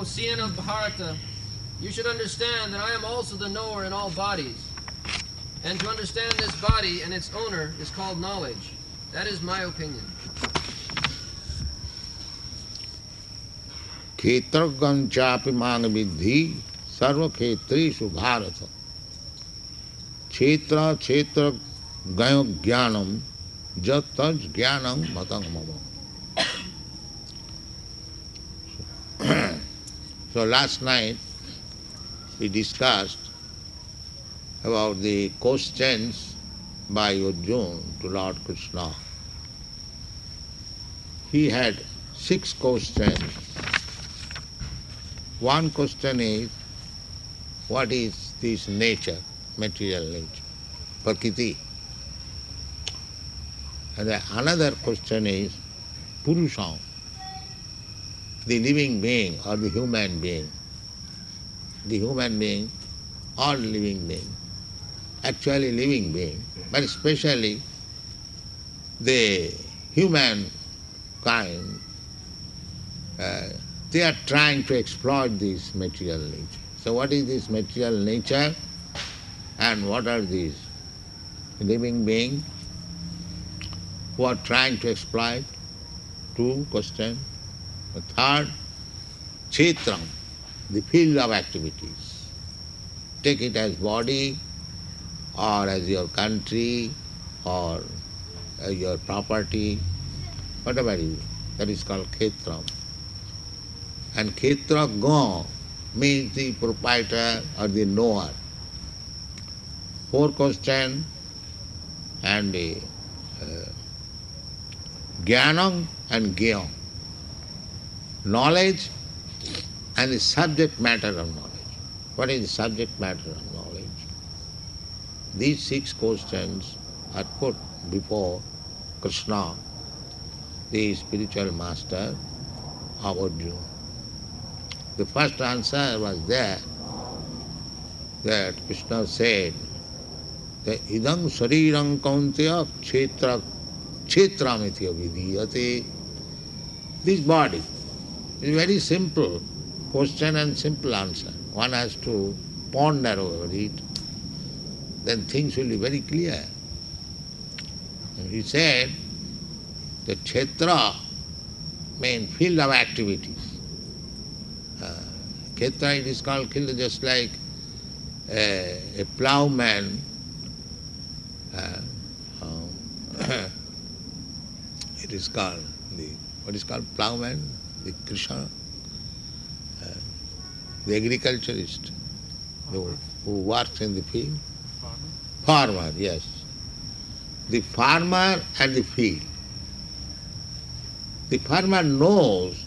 O seer of Bharata, you should understand that I am also the knower in all bodies. And to understand this body and its owner is called knowledge. That is my opinion. Khetragam chapi man vidhi sarva khetreshu bharata. Kshetra kshetra gayo jnanam jat taj jnanam matang mama. So last night we discussed about the questions by Arjuna to Lord Krishna. He had 6 questions. One question is, what is this nature, material nature, prakriti? And another question is, Purusha, the living being or the human being. The human being or living being, actually living being, but especially the human kind, they are trying to exploit this material nature. So what is this material nature and what are these living beings who are trying to exploit? 2 questions. The third, Kshetram, the field of activities. Take it as body or as your country or as your property, whatever it is, that is called Kshetram. And Kshetraga means the proprietor or the knower. 4 questions and the Jnanam and Gyam. Knowledge and the subject matter of knowledge. What is the subject matter of knowledge? These 6 questions are put before Krishna, the spiritual master of Arjuna. The first answer was there, that Krishna said that idam sarirang kaunteya kshetramiti vidiyate. This body is very simple question and simple answer. One has to ponder over it, then things will be very clear. And he said that kshetra means field of activities. Kshetra, it is called field, just like a plowman. It is called what is called plowman, the Krishna, the agriculturist, who works in the field. Farmer, yes. The farmer and the field. The farmer knows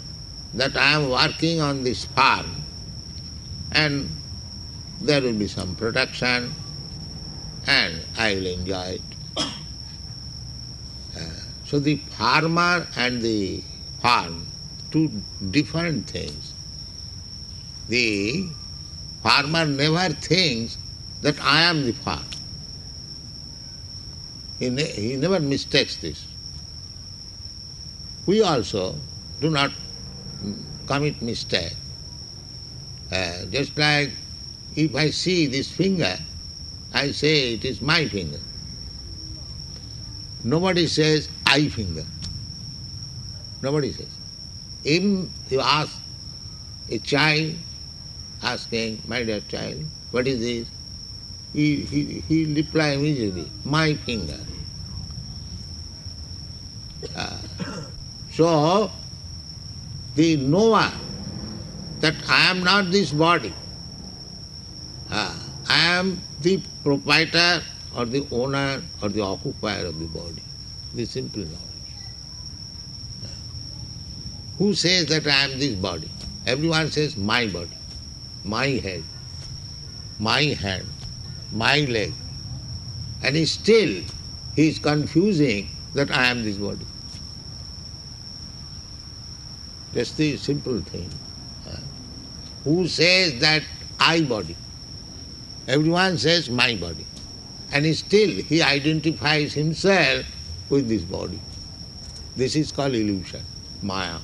that I am working on this farm and there will be some production and I will enjoy it. So the farmer and the farm, 2 different things. The farmer never thinks that I am the farmer. He never mistakes this. We also do not commit mistake. Just like if I see this finger, I say it is my finger. Nobody says I finger. Nobody says. Even you ask a child, asking, my dear child, what is this? He reply immediately, my finger. So, the knower that I am not this body, I am the proprietor or the owner or the occupier of the body. The simple knowledge. Who says that I am this body? Everyone says my body, my head, my hand, my leg. And he is confusing that I am this body. That's the simple thing. Who says that I body? Everyone says my body. And he identifies himself with this body. This is called illusion, Maya.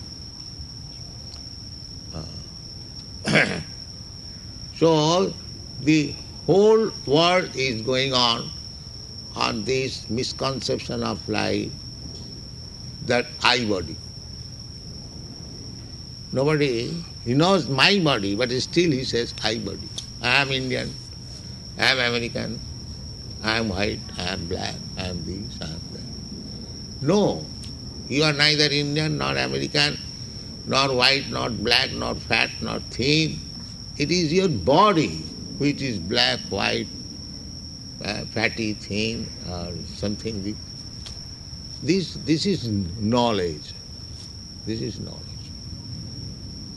So the whole world is going on this misconception of life, that I body. Nobody, he knows my body, but still he says I body. I am Indian, I am American, I am white, I am black, I am this, I am that. No, you are neither Indian nor American, nor white, nor black, nor fat, nor thin. It is your body which is black, white, fatty, thin, or something. This is knowledge. This is knowledge.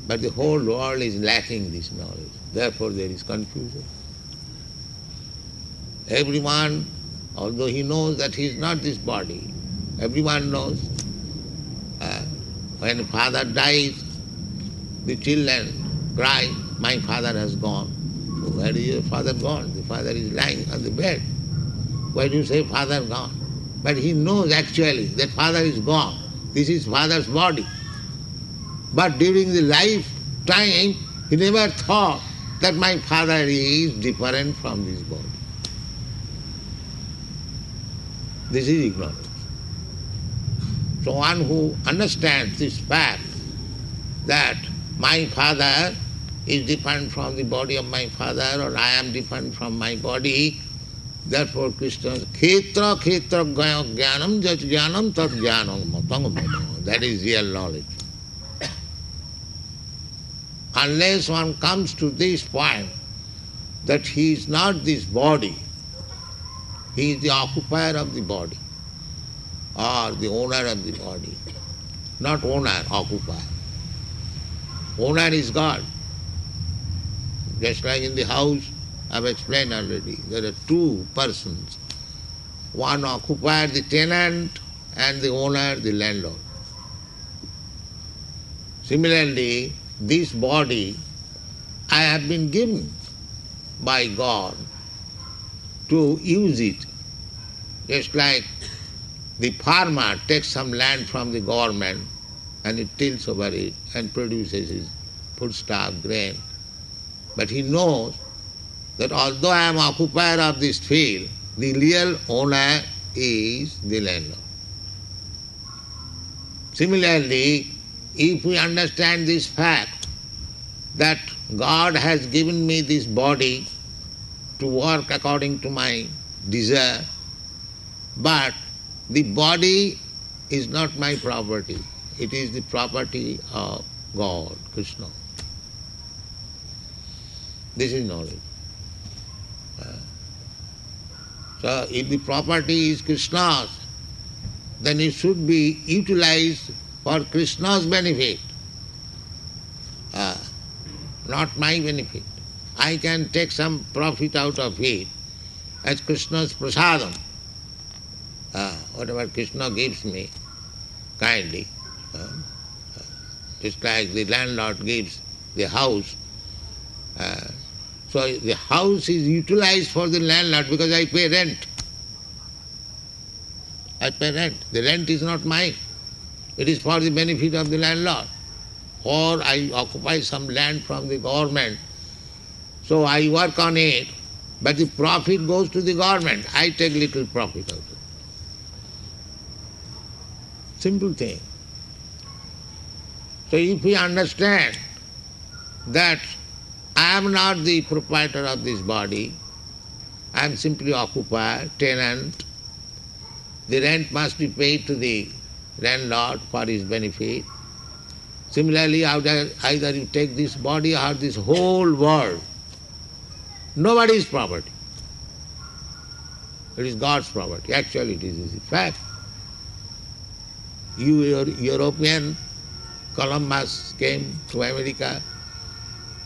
But the whole world is lacking this knowledge. Therefore there is confusion. Everyone, although he knows that he is not this body, everyone knows when father dies, the children cry, my father has gone. So where is your father gone? The father is lying on the bed. Why do you say father gone? But he knows actually that father is gone. This is father's body. But during the lifetime, he never thought that my father is different from this body. This is ignorance. So one who understands this fact that my father is different from the body of my father, or I am different from my body, therefore Krishna says, Khetra khetra jnanam jat jnanam tat jnanam matang. That is real knowledge. Unless one comes to this point that he is not this body, he is the occupier of the body, or the owner of the body. Not owner, occupier. Owner is God. Just like in the house, I have explained already, there are two persons. One occupier, the tenant, and the owner, the landlord. Similarly, this body I have been given by God to use it. Just like the farmer takes some land from the government and he tills over it and produces his foodstuff, grain. But he knows that although I am occupier of this field, the real owner is the landlord. Similarly, if we understand this fact that God has given me this body to work according to my desire, but the body is not my property. It is the property of God, Krishna. This is knowledge. So if the property is Krishna's, then it should be utilized for Krishna's benefit, not my benefit. I can take some profit out of it as Krishna's prasadam. Whatever Krishna gives me kindly, just like the landlord gives the house. So the house is utilized for the landlord because I pay rent. I pay rent. The rent is not mine. It is for the benefit of the landlord. Or I occupy some land from the government. So I work on it, but the profit goes to the government. I take little profit out of it. Simple thing. So if we understand that I am not the proprietor of this body, I am simply occupier, tenant, the rent must be paid to the landlord for his benefit. Similarly, either you take this body or this whole world. Nobody's property. It is God's property. Actually, it is a fact. European, Columbus came to America,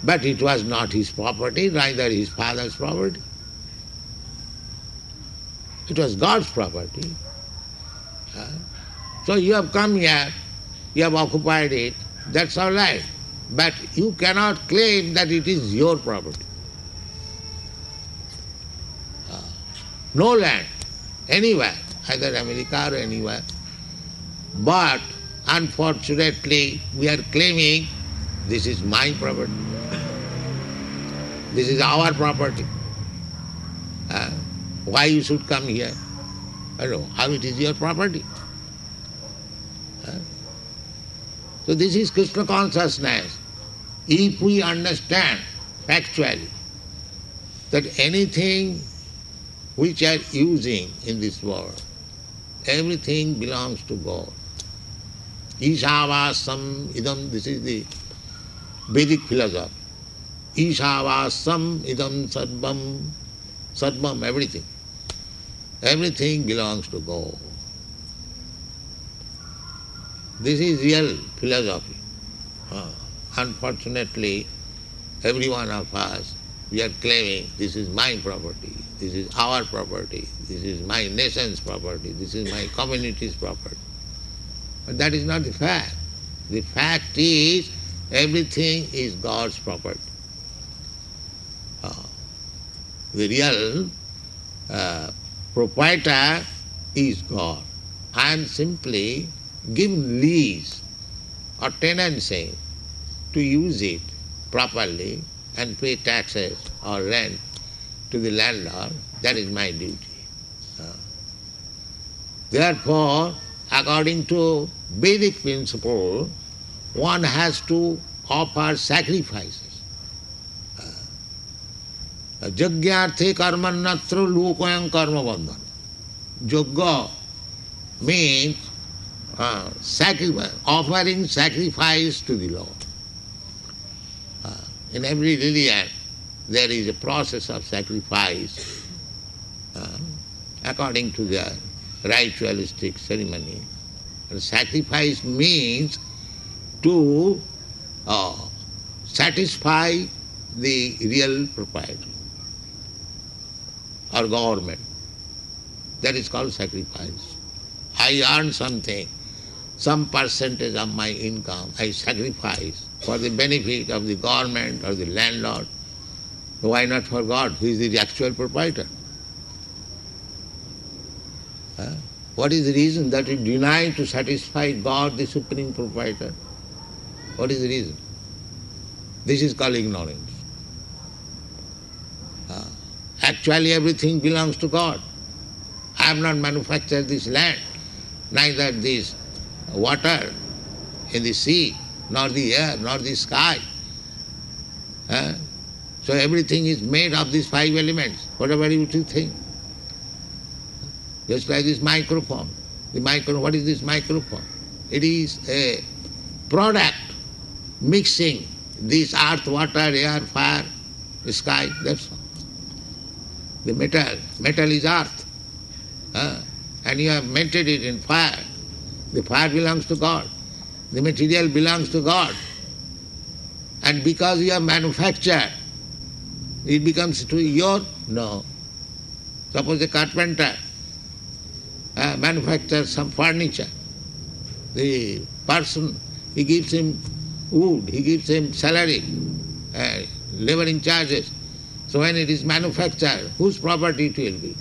but it was not his property, neither his father's property. It was God's property. So you have come here, you have occupied it, that's all right. But you cannot claim that it is your property. No land, anywhere, either America or anywhere. But unfortunately, we are claiming this is my property. This is our property. Why you should come here? I don't know how it is your property. So this is Krishna consciousness. If we understand factually that anything which are using in this world, everything belongs to God. Ishavasam idam, this is the Vedic philosophy. Ishavasam idam sarvam, sarvam, everything. Everything belongs to God. This is real philosophy. Unfortunately, every one of us, we are claiming this is my property, this is our property, this is my nation's property, this is my community's property. But that is not the fact. The fact is everything is God's property. The real proprietor is God. I am simply given lease or tenancy to use it properly and pay taxes or rent to the landlord. That is my duty. Therefore, according to Vedic principle, one has to offer sacrifices. Jagyarthe karmannatra lokoyam karma bandhana. Yajna means offering sacrifice to the Lord. In every religion there is a process of sacrifice according to the ritualistic ceremony. And sacrifice means to satisfy the real proprietor or government. That is called sacrifice. I earn something, some percentage of my income I sacrifice for the benefit of the government or the landlord. Why not for God, who is the actual proprietor? What is the reason that you deny to satisfy God, the supreme proprietor? What is the reason? This is called ignorance. Actually everything belongs to God. I have not manufactured this land, neither this water in the sea, nor the air, nor the sky. So everything is made of these 5 elements, whatever you think. Just like this microphone. What is this microphone? It is a product mixing this earth, water, air, fire, sky, that's all. The metal is earth. And you have melted it in fire. The fire belongs to God. The material belongs to God. And because you have manufactured, it becomes to your? No. Suppose a carpenter manufactures some furniture. The person, he gives him wood, he gives him salary, laboring charges. So when it is manufactured, whose property it will be?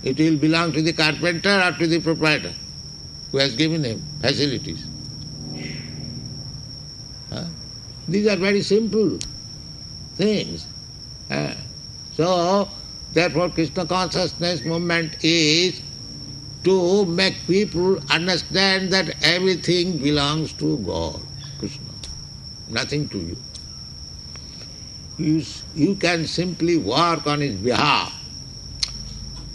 It will belong to the carpenter or to the proprietor who has given him facilities. These are very simple things. So, therefore Krishna consciousness movement is to make people understand that everything belongs to God, Krishna, nothing to you. You can simply work on his behalf,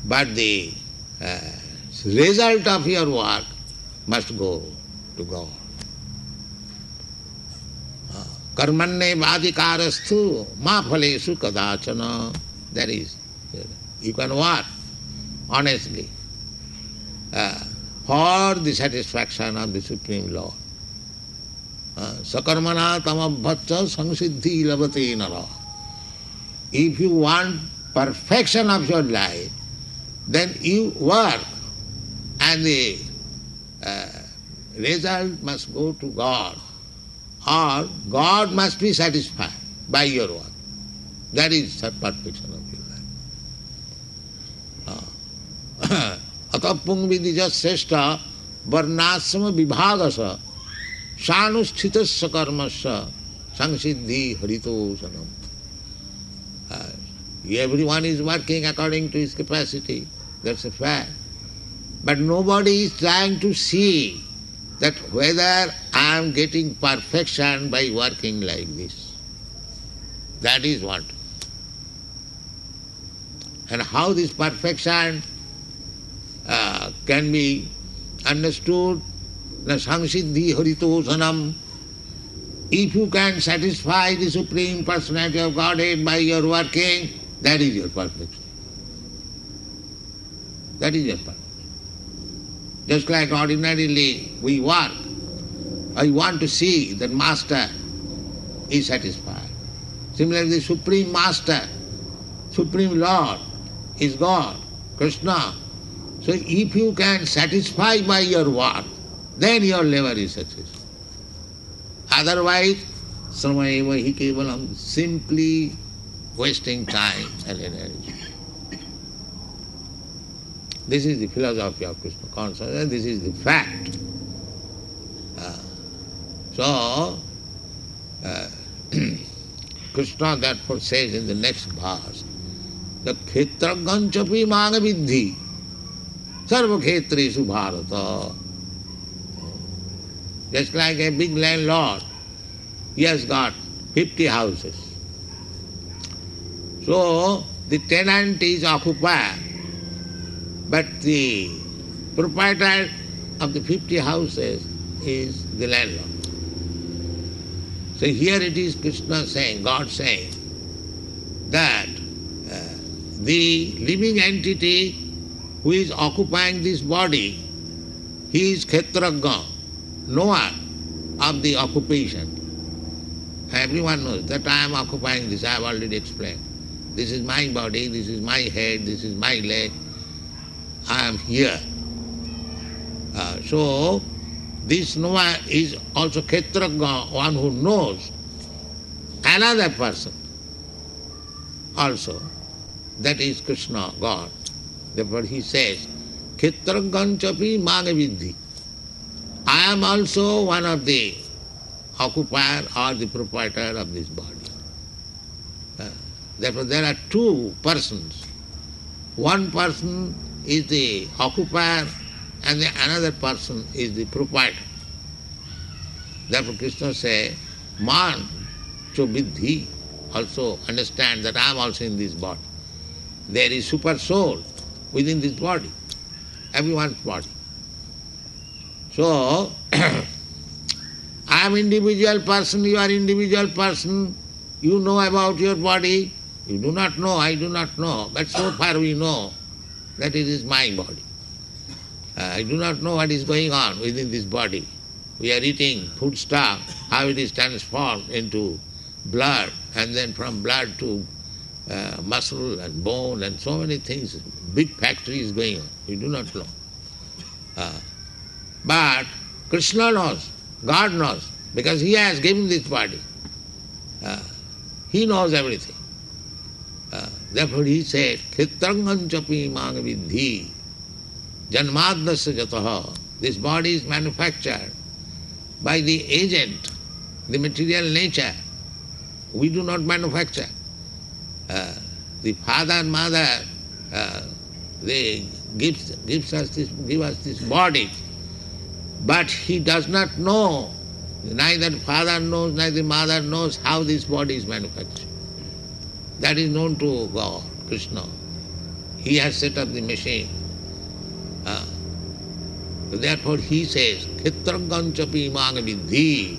but the result of your work must go to God. Karmanne vadikarastu ma phalesu kadachana. That is, you can work honestly for the satisfaction of the Supreme Lord. Sakarmana tamabhacha samsiddhi labate nara. If you want perfection of your life, then you work and the result must go to God, or God must be satisfied by your work. That is the perfection of your life. Atapung vidija sreshta varnasama vibhagasa sanusthitasya karmasya samsiddhi harito sanam. Everyone is working according to his capacity. That's a fact. But nobody is trying to see that whether I am getting perfection by working like this. That is what. And how this perfection can be understood, the Samsiddhi Haritosanam. If you can satisfy the Supreme Personality of Godhead by your working, that is your perfection. That is your perfection. Just like ordinarily we work, I want to see that Master is satisfied. Similarly, the Supreme Master, Supreme Lord is God, Krishna. So if you can satisfy by your work, then your labor is successful. Otherwise, samayeva hi kevalam, simply wasting time and energy. This is the philosophy of Krishna consciousness, and this is the fact. Krishna therefore says in the next verse, the khetraganchapi manga vidhi sarva khetresu bharata. Just like a big landlord, he has got 50 houses. So the tenant is occupied, but the proprietor of the 50 houses is the landlord. So here it is Krishna saying, God saying, that the living entity who is occupying this body, he is Khetragga, knower of the occupation. Everyone knows that I am occupying this, I have already explained. This is my body, this is my head, this is my leg, I am here. So this knower is also Khetragga, one who knows another person also. That is Krishna, God. Therefore he says, Khetragganchapi magavidhi. I am also one of the occupier or the proprietor of this body. Therefore there are two persons. One person is the occupier and the another person is the proprietor. Therefore Krishna says, Man cho vidhi, also understand that I am also in this body. There is super soul within this body, everyone's body. So, I am individual person, you are individual person, you know about your body, you do not know, I do not know, but so far we know that it is my body. I do not know what is going on within this body. We are eating food stuff, how it is transformed into blood, and then from blood to muscle and bone and so many things. Big factory is going on. We do not know. But Krishna knows, God knows, because He has given this body. He knows everything. Therefore He said, Khetragganchapi magavidhi janmadnasya jataha. This body is manufactured by the agent, the material nature. We do not manufacture. The father and mother, they give us this body, but he does not know, neither father knows, neither mother knows how this body is manufactured. That is known to God, Krishna. He has set up the machine. Therefore he says, Khetragganchapi magavidhi.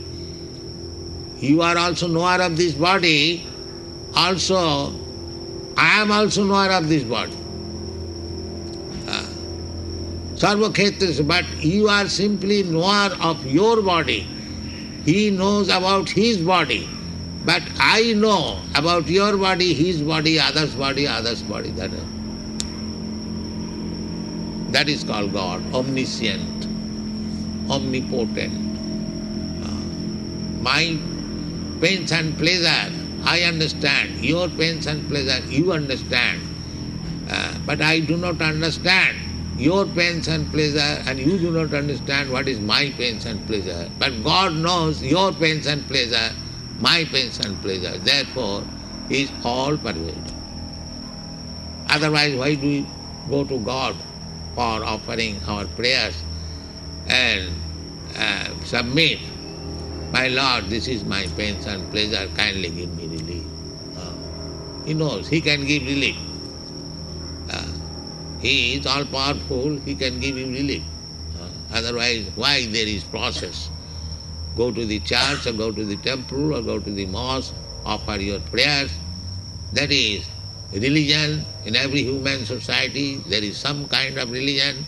You are also knower of this body, also I am also knower of this body. Sarva khetresu, but you are simply knower of your body. He knows about his body. But I know about your body, his body, others' body, others' body. That is called God, omniscient, omnipotent. My pains and pleasure, I understand. Your pains and pleasure, you understand. But I do not understand your pains and pleasure, and you do not understand what is my pains and pleasure. But God knows your pains and pleasure, my pains and pleasure. Therefore, He is all pervading. Otherwise, why do we go to God for offering our prayers and submit? My Lord, this is my pains and pleasure, kindly give me relief. Uh, he knows he can give relief. Uh, he is all powerful, he can give you relief. Otherwise, why there is process? Go to the church or go to the temple or go to the mosque, offer your prayers. That is religion. In every human society there is some kind of religion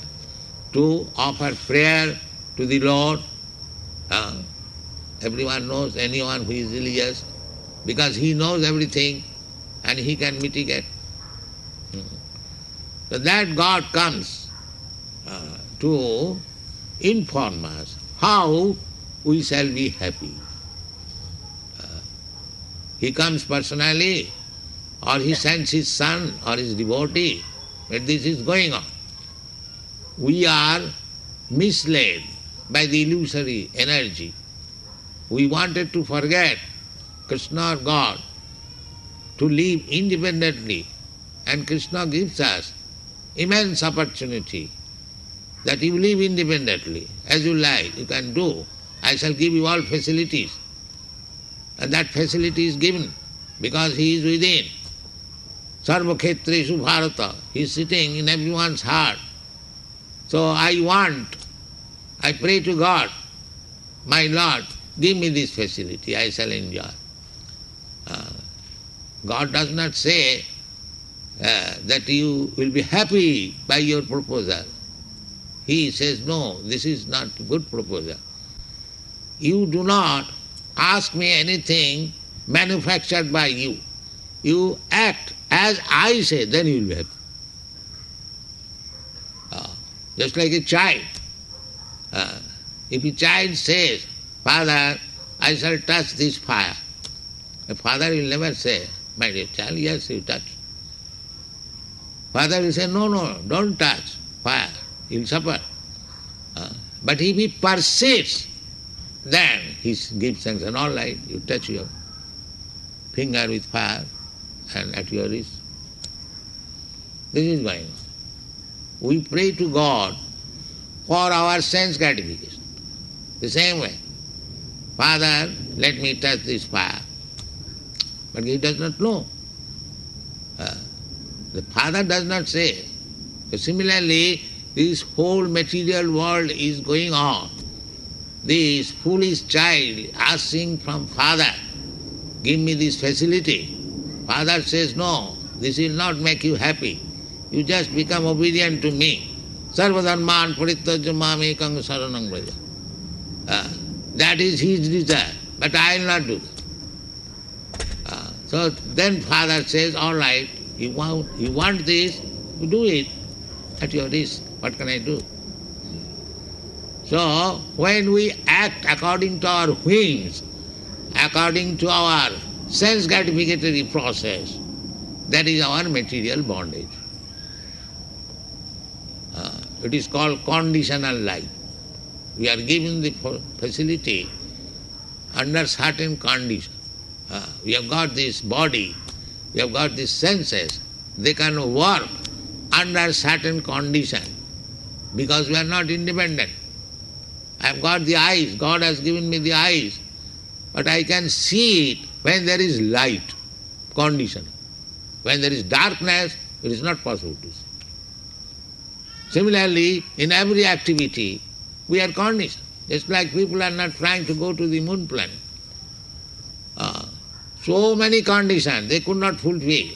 to offer prayer to the Lord. Everyone knows, anyone who is religious, because he knows everything and he can mitigate. So that God comes to inform us how we shall be happy. He comes personally, or he sends his son or his devotee, but this is going on. We are misled by the illusory energy. We wanted to forget Krishna or God, to live independently, and Krishna gives us immense opportunity that you live independently, as you like, you can do. I shall give you all facilities. And that facility is given because he is within. Sarva khetreshu bharata, he is sitting in everyone's heart. So I pray to God, my Lord, give me this facility, I shall enjoy. God does not say that you will be happy by your proposal. He says, no, this is not a good proposal. You do not ask me anything manufactured by you. You act as I say, then you will be happy. Just like a child. If a child says, Father, I shall touch this fire, the father will never say, my dear child, yes, you touch. Father will say, no, don't touch fire, you will suffer. But if he persists, then he gives sanction, all right, you touch your finger with fire and at your wrist. This is going on. We pray to God for our sense gratification. The same way. Father, let me touch this fire. But he does not know. The father does not say. So similarly, this whole material world is going on. This foolish child asking from father, give me this facility. Father says, no, this will not make you happy. You just become obedient to me. Sarvadharman parityajya mamekam saranam braja. That is his desire, but I will not do that. So then father says, all right, you want this, you do it at your risk. What can I do? So when we act according to our whims, according to our sense gratificatory process, that is our material bondage. It is called conditional life. We are given the facility under certain conditions. We have got this body, we have got these senses, they can work under certain conditions because we are not independent. I have got the eyes, God has given me the eyes, but I can see it when there is light, condition. When there is darkness, it is not possible to see. Similarly, in every activity, we are conditioned. Just like people are not trying to go to the moon planet. So many conditions they could not fulfill.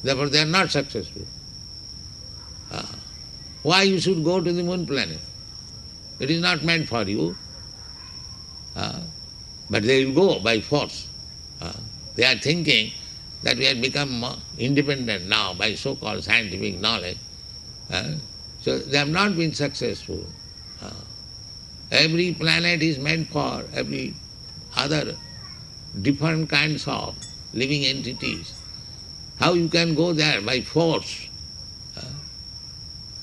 Therefore, they are not successful. Why you should go to the moon planet? It is not meant for you. But they will go by force. They are thinking that we have become independent now by so-called scientific knowledge. So they have not been successful. Every planet is meant for every other different kinds of living entities. How you can go there by force?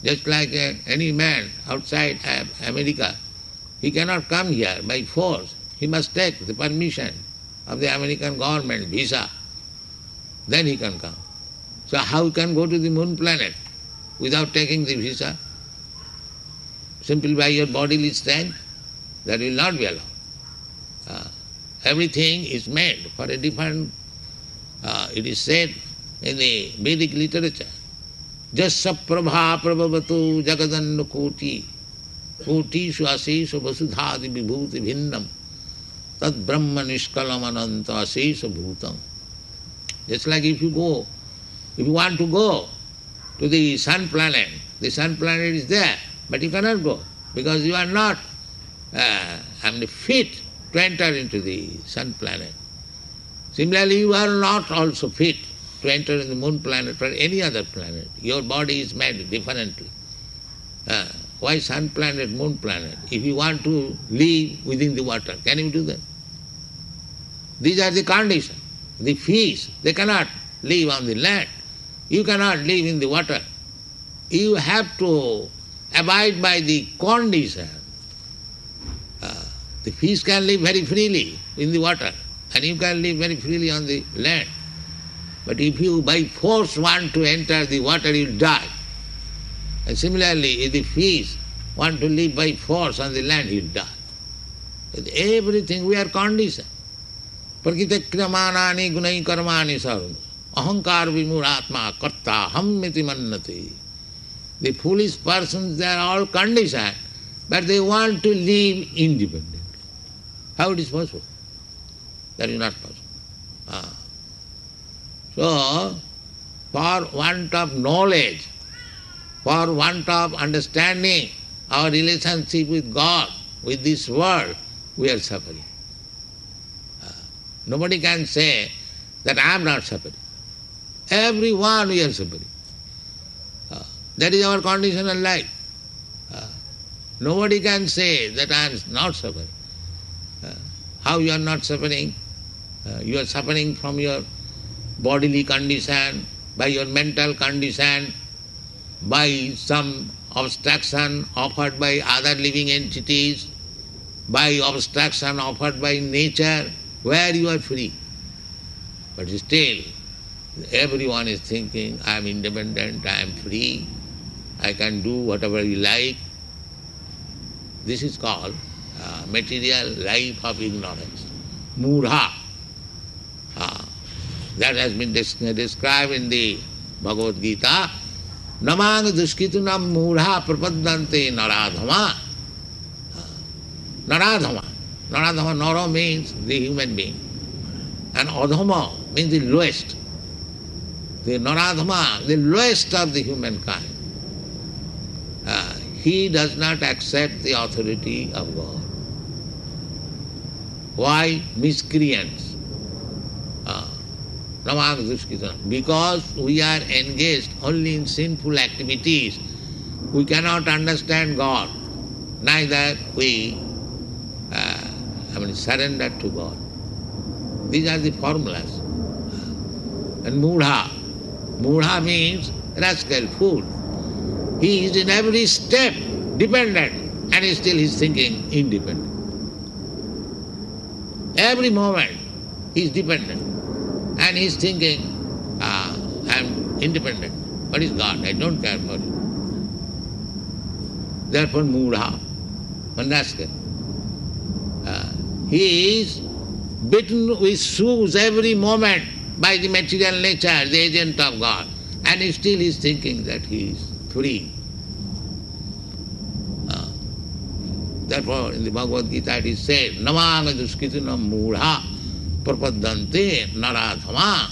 Just like any man outside America, he cannot come here by force. He must take the permission of the American government, visa. Then he can come. So how you can go to the moon planet without taking the visa? Simply by your bodily strength? That will not be allowed. Everything is made for a different, it is said in the Vedic literature, Jasya prabha prabhavatu jagadanna koti koti asesha vasudhadi vibhuti bhinnam tad brahma nishkalam ananta asesha bhutam. Just like if you want to go to the sun planet is there, but you cannot go because you are not fit to enter into the sun planet. Similarly, you are not also fit to enter in the moon planet or any other planet. Your body is made differently. Why sun planet, moon planet? If you want to live within the water, can you do that? These are the conditions. The fish, they cannot live on the land. You cannot live in the water. You have to abide by the condition. The fish can live very freely in the water, and you can live very freely on the land. But if you by force want to enter the water, you will die. And similarly, if the fish want to live by force on the land, he will die. With everything we are conditioned. Prakritakriyamanani gunai karmani sarva. Ahankar vimuratma karta hammiti mannati. The foolish persons, they are all conditioned, but they want to live independently. How it is possible? That is not possible. So, for want of knowledge, for want of understanding our relationship with God, with this world, we are suffering. Nobody can say that I am not suffering. Everyone we are suffering. That is our conditional life. Nobody can say that I am not suffering. How you are not suffering? You are suffering from your bodily condition, by your mental condition, by some obstruction offered by other living entities, by obstruction offered by nature, where you are free. But still, everyone is thinking, I am independent, I am free, I can do whatever you like. This is called material life of ignorance. Mudha. That has been described in the Bhagavad Gita. Namang duskitunam mudha prapadante naradhama. Naradhama. Naradhama, nara means the human being. And adhama means the lowest. The naradhama, the lowest of the humankind. He does not accept the authority of God. Why? Miscreants. Because we are engaged only in sinful activities, we cannot understand God. Neither we surrender to God. These are the formulas. And mudha. Mudha means rascal, fool. He is in every step dependent, and still he is thinking independent. Every moment he is dependent, and he is thinking, I am independent. What is God? I don't care for it. Therefore, mudha, one rascal. He is bitten with shoes every moment by the material nature, the agent of God, and still he is thinking that he is free. Therefore, in the Bhagavad Gita it is said, Namanga duskitunam mudha prapadante naradhama.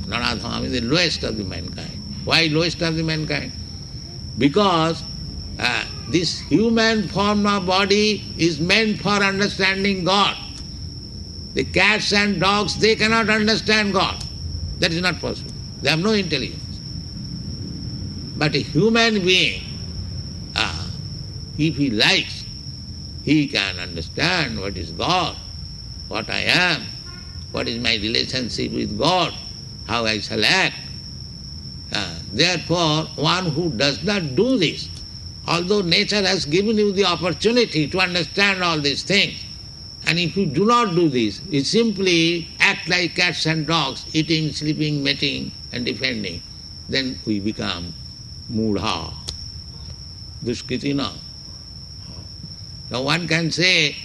Naradhama means the lowest of the mankind. Why lowest of the mankind? Because this human form of body is meant for understanding God. The cats and dogs, they cannot understand God. That is not possible. They have no intelligence. But a human being, if he likes, he can understand what is God, what I am, what is my relationship with God, how I shall act. Therefore, one who does not do this, although nature has given you the opportunity to understand all these things, and if you do not do this, you simply act act like cats and dogs, eating, sleeping, mating, and defending, then we become mudha, dushkitina. Now one can say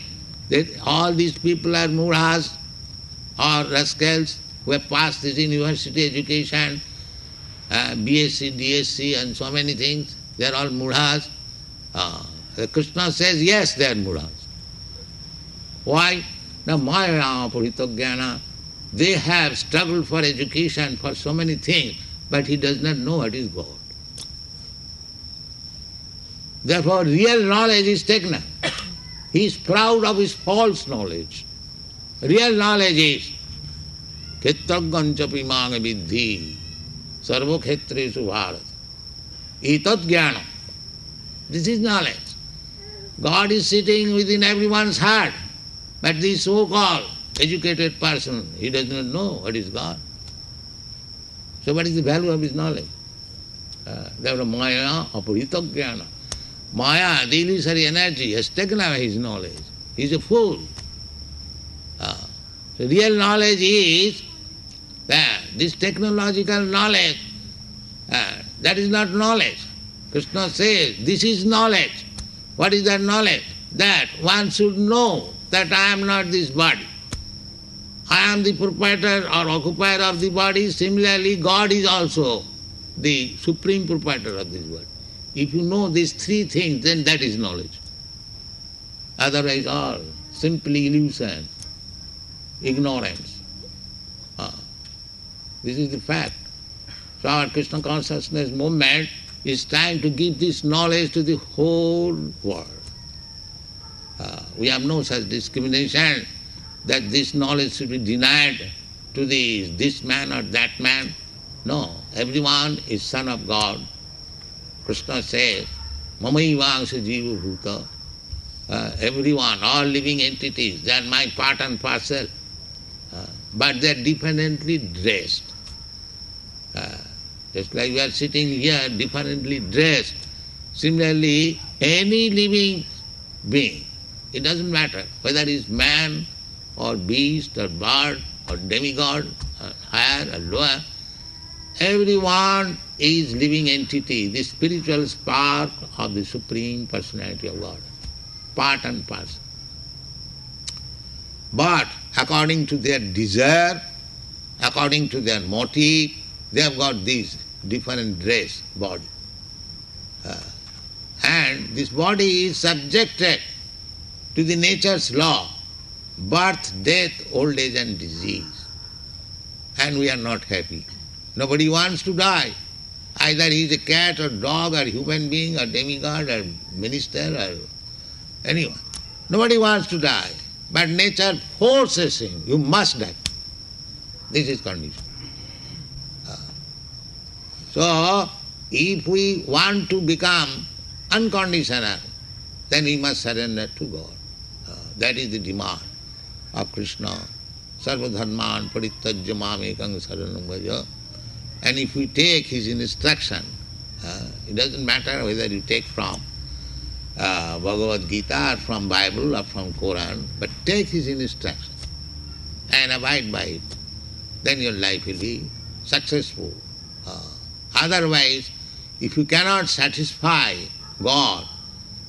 that all these people are mudhas or rascals who have passed this university education, BSc, DSc and so many things, they are all mudhas. Krishna says, yes, they are mudhas. Why? Now Maya Puritoggyana, they have struggled for education, for so many things, but he does not know what is God. Therefore real knowledge is taken. He is proud of his false knowledge. Real knowledge is Khetragancha pimanga vidhi sarva khetresu bharat. Etat jnana. This is knowledge. God is sitting within everyone's heart, but this so-called educated person, he does not know what is God. So what is the value of his knowledge? Therefore Maya apurita jnana. Maya, the illusory energy, has taken away his knowledge. He is a fool. So real knowledge is that this technological knowledge, that is not knowledge. Krishna says, this is knowledge. What is that knowledge? That one should know that I am not this body. I am the proprietor or occupier of the body. Similarly, God is also the supreme proprietor of this body. If you know these three things, then that is knowledge. Otherwise all simply illusion, ignorance. This is the fact. So our Krishna consciousness movement is trying to give this knowledge to the whole world. We have no such discrimination that this knowledge should be denied to this man or that man. No, everyone is son of God. Krishna says, Mamaivangsha jiva bhuta. Everyone, all living entities, they are my part and parcel. But they are differently dressed. Just like we are sitting here, differently dressed. Similarly, any living being, it doesn't matter whether it is man or beast or bird or demigod or higher or lower, everyone is living entity, the spiritual spark of the Supreme Personality of God, part and parcel. But according to their desire, according to their motive, they have got this different dress, body. And this body is subjected to the nature's law, birth, death, old age and disease. And we are not happy. Nobody wants to die. Either he is a cat or dog or human being or demigod or minister or anyone. Nobody wants to die. But nature forces him, you must die. This is condition. So, if we want to become unconditional, then we must surrender to God. That is the demand of Krishna. Sarva dharman parittajya mamekang saranam bhaja. And if we take his instruction, it doesn't matter whether you take from Bhagavad Gita or from Bible or from Quran, but take his instruction and abide by it. Then your life will be successful. Otherwise, if you cannot satisfy God,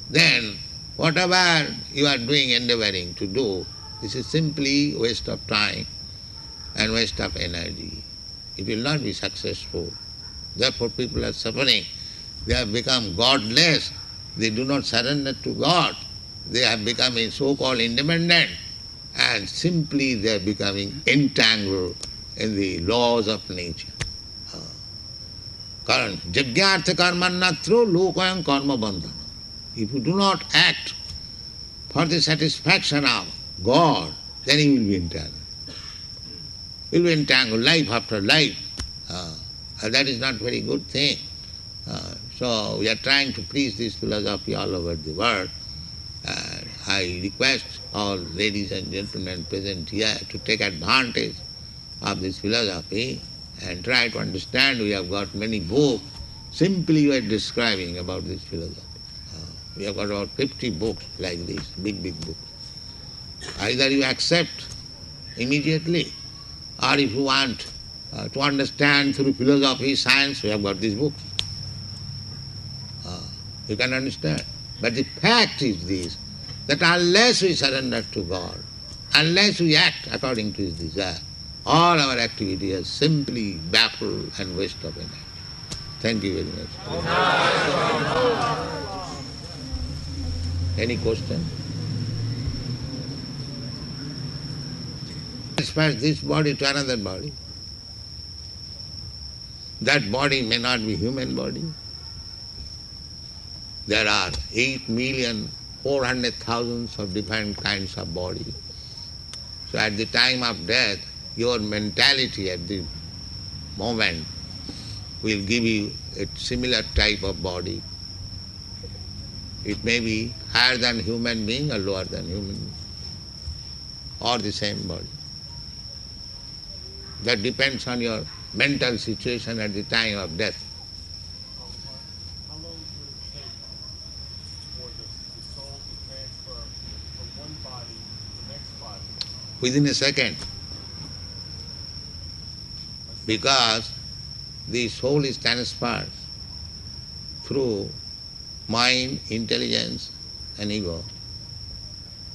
then whatever you are doing, endeavoring to do, this is simply waste of time and waste of energy. It will not be successful. Therefore people are suffering. They have become godless. They do not surrender to God. They have become so-called independent, and simply they are becoming entangled in the laws of nature. Jagyartha karmanatro lokayam karma bandhana. If you do not act for the satisfaction of God, then you will be entangled. You will be entangled life after life. That is not very good thing. So we are trying to preach this philosophy all over the world. I request all ladies and gentlemen present here to take advantage of this philosophy and try to understand. We have got many books. Simply we are describing about this philosophy. We have got about 50 books like this, big books. Either you accept immediately Or if you want to understand through philosophy, science, we have got these books. You can understand. But the fact is this, that unless we surrender to God, unless we act according to His desire, all our activity is simply baffle and waste of energy. Thank you very much. Any question? Transfers this body to another body. That body may not be human body. There are 8,400,000 of different kinds of body. So at the time of death, your mentality at the moment will give you a similar type of body. It may be higher than human being or lower than human being, or the same body. That depends on your mental situation at the time of death. How long would it take for the soul to transfer from one body to the next body? Within a second. Because the soul is transferred through mind, intelligence and ego.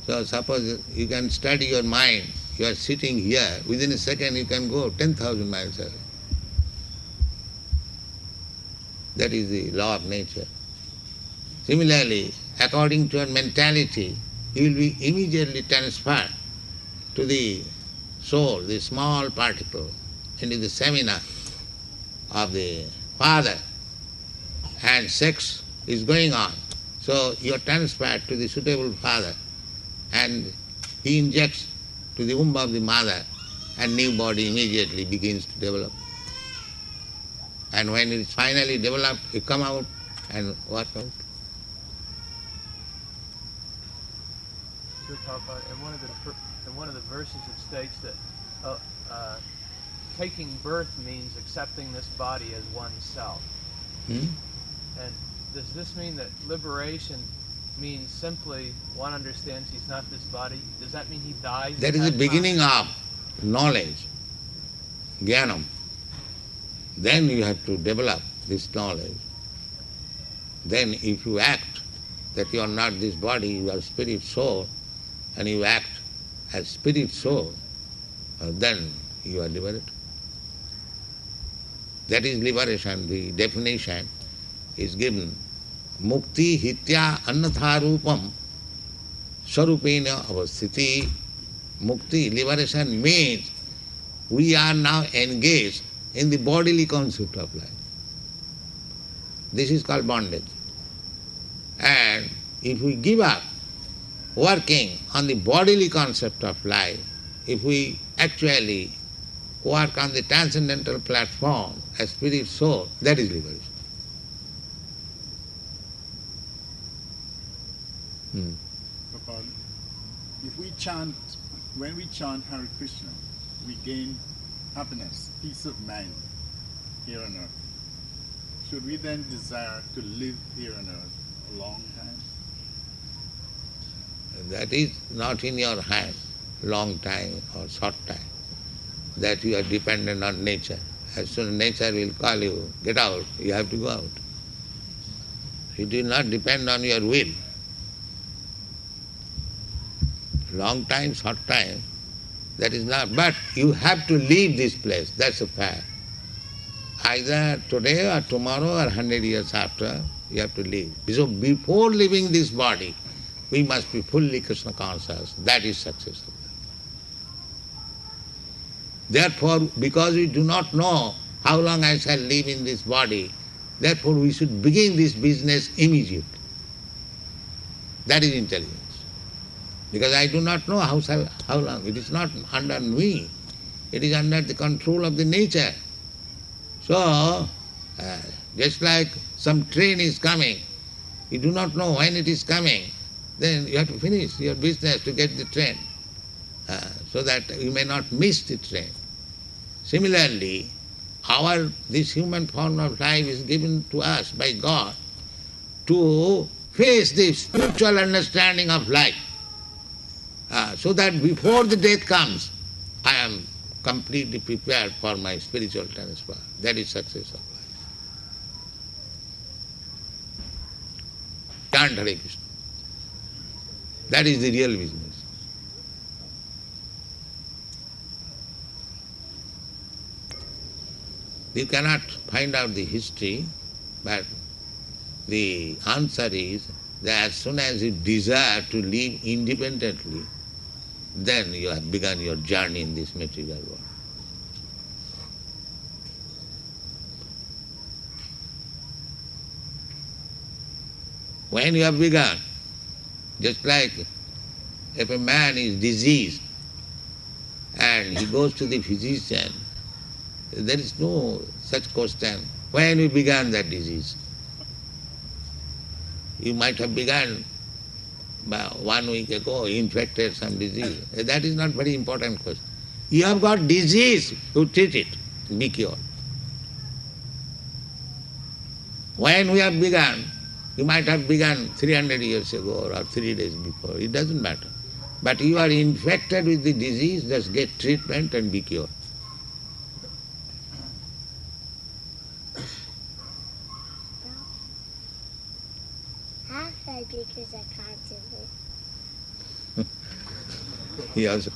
So suppose you can study your mind, you are sitting here, within a second you can go 10,000 miles away. That is the law of nature. Similarly, according to your mentality, you will be immediately transferred to the soul, the small particle, into the seminar of the Father, and sex is going on. So you are transferred to the suitable Father, and he injects to the womb of the mother, and new body immediately begins to develop. And when it is finally developed, you come out and work out. Sure, Papa. In one of the verses it states that taking birth means accepting this body as oneself. Hmm? And does this mean that liberation means simply one understands he's not this body? Does that mean he dies? That is the beginning of knowledge, jnanam. Then you have to develop this knowledge. Then if you act that you are not this body, you are spirit soul, and you act as spirit soul, then you are liberated. That is liberation. The definition is given. Mukti hitya annatha rupam sarupena avasthiti. Mukti, liberation means we are now engaged in the bodily concept of life. This is called bondage. And if we give up working on the bodily concept of life, if we actually work on the transcendental platform as spirit soul, that is liberation. Papa, if we chant, when we chant Hare Krishna, we gain happiness, peace of mind here on earth. Should we then desire to live here on earth a long time? That is not in your hand, long time or short time. That you are dependent on nature. As soon as nature will call you, get out, you have to go out. It will not depend on your will. Long time, short time, that is not. But you have to leave this place, that's a fact. Either today or tomorrow or 100 years after, you have to leave. So before leaving this body, we must be fully Krishna conscious. That is success. Therefore, because we do not know how long I shall live in this body, therefore we should begin this business immediately. That is intelligence. Because I do not know how long. It is not under me. It is under the control of the nature. So, just like some train is coming, you do not know when it is coming, then you have to finish your business to get the train, so that you may not miss the train. Similarly, this human form of life is given to us by God to face the spiritual understanding of life, so that before the death comes, I am completely prepared for my spiritual transfer. That is success of life. Chant Hare Krishna. That is the real business. You cannot find out the history, but the answer is that as soon as you desire to live independently, then you have begun your journey in this material world. When you have begun, just like if a man is diseased and he goes to the physician, there is no such question. When you began that disease? You might have begun 1 week ago, infected some disease. That is not very important question. You have got disease, you treat it, be cured. When we have begun, you might have begun 300 years ago or 3 days before, it doesn't matter. But you are infected with the disease, just get treatment and be cured. Half I because I constantly. He also